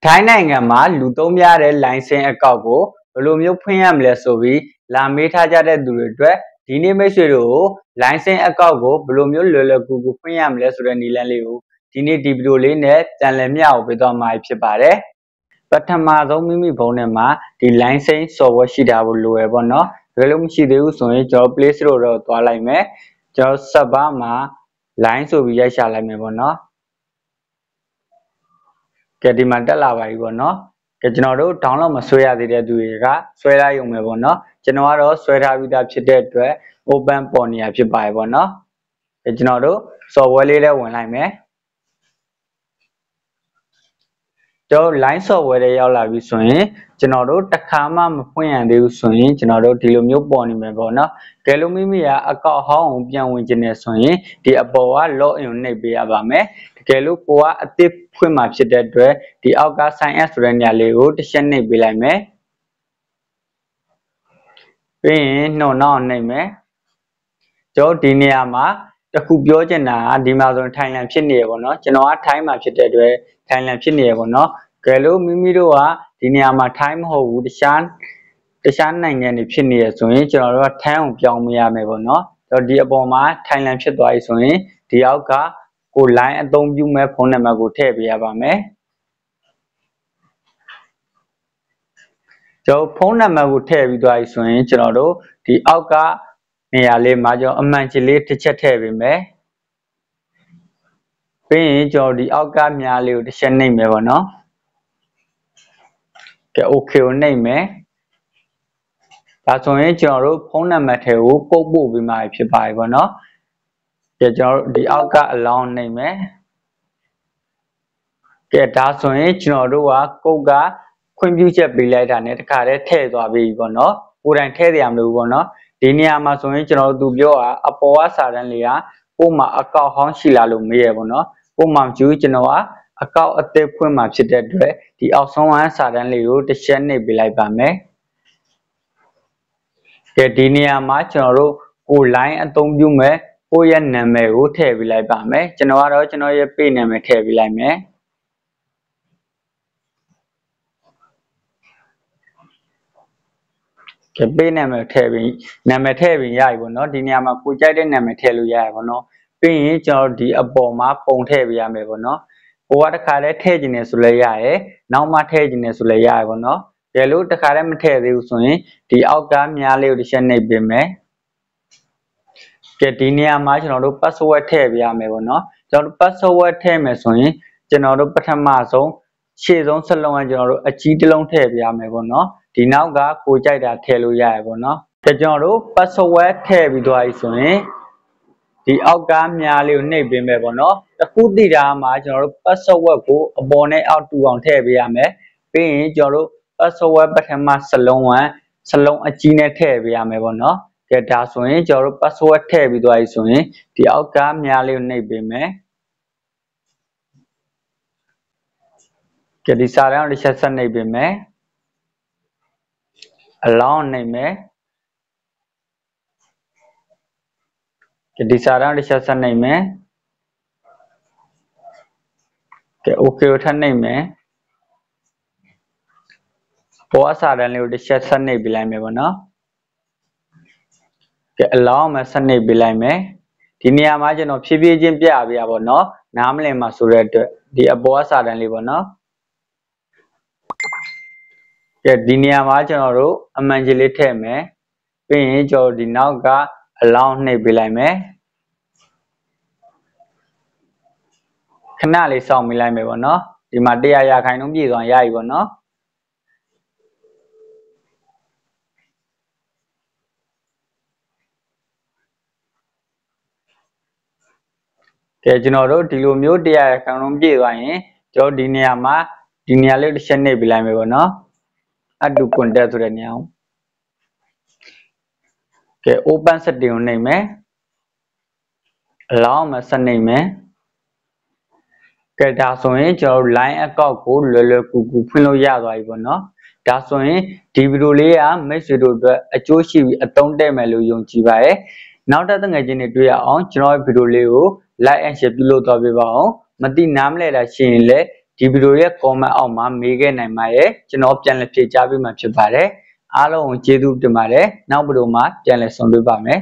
ထိုင်းနိုင်ငံမှာလူသုံးများတဲ့ license အကောက်ကိုဘယ်လိုမျိုးဖွင့်ရမလဲဆိုပြီးလာမေးထားကြတဲ့သူတွေအတွက်ဒီနေ့မိတ်ဆွေတို့ကို license အကောက်ကိုဘယ်လိုမျိုးလွယ်လွယ်ကူကူဖွင့်ရမလဲဆိုတဲ့နည်းလမ်းလေးကိုဒီနေ့ဒီဗီဒီယိုလေးနဲ့ပြန်လည်မျှဝေပေးသွားမှာဖြစ်ပါတယ်ပထမဆုံးမိမိဖုန်းထဲမှာဒီ license software ရှိတာကိုလိုရပေါ့နော်ဘယ်လိုမရှိသေးဘူးဆိုရင်ကျွန်တော် Play Store တော့သွားလိုက်မယ်ကျွန်တော် server မှာ line ဆိုပြီးရိုက်ရှာလိုက်မယ်ပေါ့နော်ကဲဒီမှာတက်လာပါပြီပေါ့နော်ကဲကျွန်တော်တို့ download မဆွဲရသေးတဲ့သူတွေကဆွဲထားရုံပဲပေါ့နော်ကျွန်တော်ကတော့ဆွဲထားပြီးသားဖြစ်တဲ့အတွက် open ပေါ်နေရဖြစ်ပါတယ်ပေါ့နော်ကဲကျွန်တော်တို့ software လေးထဲဝင်လိုက်မယ်ကျွန်တော် line software တွေရောက်လာပြီဆိုရင်ကျွန်တော်တို့တစ်ခါမှမဖွင့်ရသေးဘူးဆိုရင်ကျွန်တော်တို့ဒီလိုမျိုးပေါ်နေမယ်ပေါ့နော်ကဲလို့မိမိကအကောင့်ဟောင်းကိုပြန်ဝင်ခြင်းနဲ့ဆိုရင်ဒီအပေါ်က login ကိုနှိပ်ပေးရပါမယ်တကယ်လို့ကိုကအသစ်ဖွင့်မှာဖြစ်တဲ့အတွက်ဒီအောက်က sign up ဆိုတဲ့နေရာလေးကိုတစ်ချက်နှိပ်ပေးလိုက်မယ်ပြီးရင်နှုတ်နောက်နှိပ်မယ်ကျွန်တော်ဒီနေရာမှာတခုပြောချင်တာကဒီမှာဆိုရင်ထိုင်လန်ဖြစ်နေရပေါ့နော်ကျွန်တော်ကထိုင်းမှာဖြစ်တဲ့အတွက်ထိုင်လန်ဖြစ်နေရပေါ့နော်ကဲလို့မိမိတို့ကဒီနေရာမှာထိုင်းမဟုတ်ဘူးတခြားနိုင်ငံတွေဖြစ်နေရဆိုရင်ကျွန်တော်တို့ကထိုင်းအောင်ပြောင်းမရမယ်ပေါ့နော်ဒီအပေါ်မှာထိုင်လန်ဖြစ်သွားပြီဆိုရင်ဒီအောက်ကကို line အသုံးပြုမဲ့ဖုန်းနံပါတ်ကိုထည့်ပေးရပါမယ်ကျွန်တော်ဖုန်းနံပါတ်ကိုထည့်ပြီးသွားပြီဆိုရင်ကျွန်တော်တို့ဒီအောက်ကနေရာလေးမှာကျွန်တော်အမှန်ချစ်လေးတစ်ချက်ထည့်ပေးမယ်ပြီးရင်ကျွန်တော်ဒီအောက်ကမြားလေးကိုတစ်ချက်နှိပ်မယ်ပေါ့နော်ကဲ okay ကိုနှိပ်မယ်ဒါဆိုရင်ကျွန်တော်တို့ဖုန်းနံပါတ်ထဲကိုပို့ပေးမှာဖြစ်ပါတယ်ပေါ့နော်ကဲကျွန်တော်တို့ဒီအောက်က allow နှိပ်မယ်ကဲဒါဆိုရင်ကျွန်တော်တို့ကကုတ်ကခွင့်ပြုချက်ပေးလိုက်တာနဲ့တခါတည်းထည့်သွားပြီပေါ့နော်ကိုယ်တိုင်ထည့်ရမလို့ပေါ့နော်ဒီနေရာမှာဆိုရင်ကျွန်တော်တို့သူပြောတာအပေါ်ကစာတန်းလေးကကို့မှာအကောင့်ဟောင်းရှိလာလို့မေးရပေါ့နော်ကို့မှာကျူးကျွန်တော်ကအကောင့်အသစ်ဖွင့်မှာဖြစ်တဲ့အတွက်ဒီအောက်ဆုံးကစာတန်းလေးကိုတစ်ချက်နှိပ်ပေးလိုက်ပါမယ်ကဲဒီနေရာမှာကျွန်တော်တို့ကို line အသုံးပြုမဲ့ကိုယ့်ရဲ့နာမည်ကိုထည့်ပေးလိုက်ပါမယ်ကျွန်တော်ကတော့ကျွန်တော်ရဲ့ page နာမည်ထည့်ပေးလိုက်မယ်ကဲ page နာမည်ထည့်ပြီးရပြီပေါ့နော်ဒီနေရာမှာကိုကြိုက်တဲ့နာမည်ထည့်လို့ရရပါတော့ပြီးရင်ကျွန်တော်ဒီအပေါ်မှာပုံထည့်ပေးရမယ်ပေါ့နော်ကိုကတခါတည်းထည့်ခြင်းနဲ့ဆိုလဲရရဲနောက်မှထည့်ခြင်းနဲ့ဆိုလဲရရပေါ့နော်ကဲလို့တခါတည်းမထည့်သေးဘူးဆိုရင်ဒီအောက်ကမြားလေးကိုတစ်ချက်နှိပ်ပေးမယ်ကဲဒီနေရာမှာကျွန်တော်တို့ password ထည့်ပေးရမယ်ပေါ့နော်ကျွန်တော်တို့ password ထည့်မယ်ဆိုရင်ကျွန်တော်တို့ပထမဆုံးရှေ့ဆုံးစလုံးကကျွန်တော်တို့အကြီးတစ်လုံးထည့်ပေးရမယ်ပေါ့နော်ဒီနောက်ကကိုကြိုက်တာထည့်လို့ရရပေါ့နော်ကဲကျွန်တော်တို့ password ထည့်ပြီးသွားပြီဆိုရင်ဒီအောက်ကမြားလေးကိုနှိပ်ပေးမယ်ပေါ့နော်တခုတည်တာမှာကျွန်တော်တို့ password ကိုအပေါ်နဲ့အောက်တူအောင်ထည့်ပေးရမယ်ပြီးရင်ကျွန်တော်တို့ password ပထမစလုံးအကြီးနဲ့ထည့်ပေးရမယ်ပေါ့နော်ကဲဒါဆိုရင်ကျွန်တော်တို့ password ထည့်ပြီးသွားပြီဆိုရင်ဒီအောက်ကမြားလေးကိုနှိပ်ပေးမယ်ကဲဒီစာတန်းကိုတစ်ချက်ဆက်နှိပ်ပေးမယ်allow နှိပ်မယ်ကဲဒီစာတန်းကိုတစ်ချက်ဆက်နှိပ်မယ်ကဲ okay ကိုထပ်နှိပ်မယ်ပေါ်အစာတန်းလေးကိုတစ်ချက်ဆက်နှိပ်ပေးလိုက်မယ်ပေါ့နော်ကဲ allow မှာဆက်နှိပ်ပေးလိုက်မယ်ဒီနေရာမှာကျွန်တော်ဖြည်းဖြည်းချင်းပြပြရပါတော့နားမလည်မှာဆိုတဲ့အတွက်ဒီအပေါ်အစာတန်းလေးပေါ့နော်ကဲဒီနေရာမှာကျွန်တော်တို့အမှန်ကြီးလေးထည့်မယ်ပြီးရင်ကျွန်တော်ဒီနောက်က allow နှိပ်ပေးလိုက်မယ်ခဏလေးစောင့်မိလိုက်မယ်ပေါ့နော်ဒီမှာ100%ပြည့်သွားရပြီပေါ့နော်ကဲကျွန်တော်တို့ဒီလိုမျိုး100%ပြည့်သွားရင်ကျွန်တော်ဒီနေရာလေးတစ်ချက်နှိပ်ပေးလိုက်မယ်ပေါ့နော်add to contact ဆိုတဲ့နေရာကိုကဲ open setting ကိုနှိပ်မယ် allow မှာဆက်နှိပ်မယ်ကဲဒါဆိုရင်ကျွန်တော်တို့ line အကောင့်ကိုလွယ်လွယ်ကူကူဖွင့်လို့ရသွားပြီပေါ့နော်ဒါဆိုရင်ဒီဗီဒီယိုလေးကမိတ်ဆွေတို့အတွက်အကျိုးရှိပြီးအသုံးတဲ့မယ်လို့ယုံကြည်ပါတယ်နောက်ထပ်ငွေချင်းတွေတွေ့ရအောင်ကျွန်တော်ရဲ့ဗီဒီယိုလေးကို like and share ပြုလုပ်သွားပေးပါအောင်မသိနားမလည်တာရှိရင်လည်း ဒီဗီဒီယိုရဲ့ comment အောက်မှာမေးခဲ့နိုင်ပါရဲ့ကျွန်တော်ပြန်လည်ဖြေကြားပေးမှာဖြစ်ပါတယ်အားလုံးကိုကျေးဇူးတင်ပါတယ်နောက်ဗီဒီယိုမှာပြန်လည်ဆုံတွေ့ပါမယ်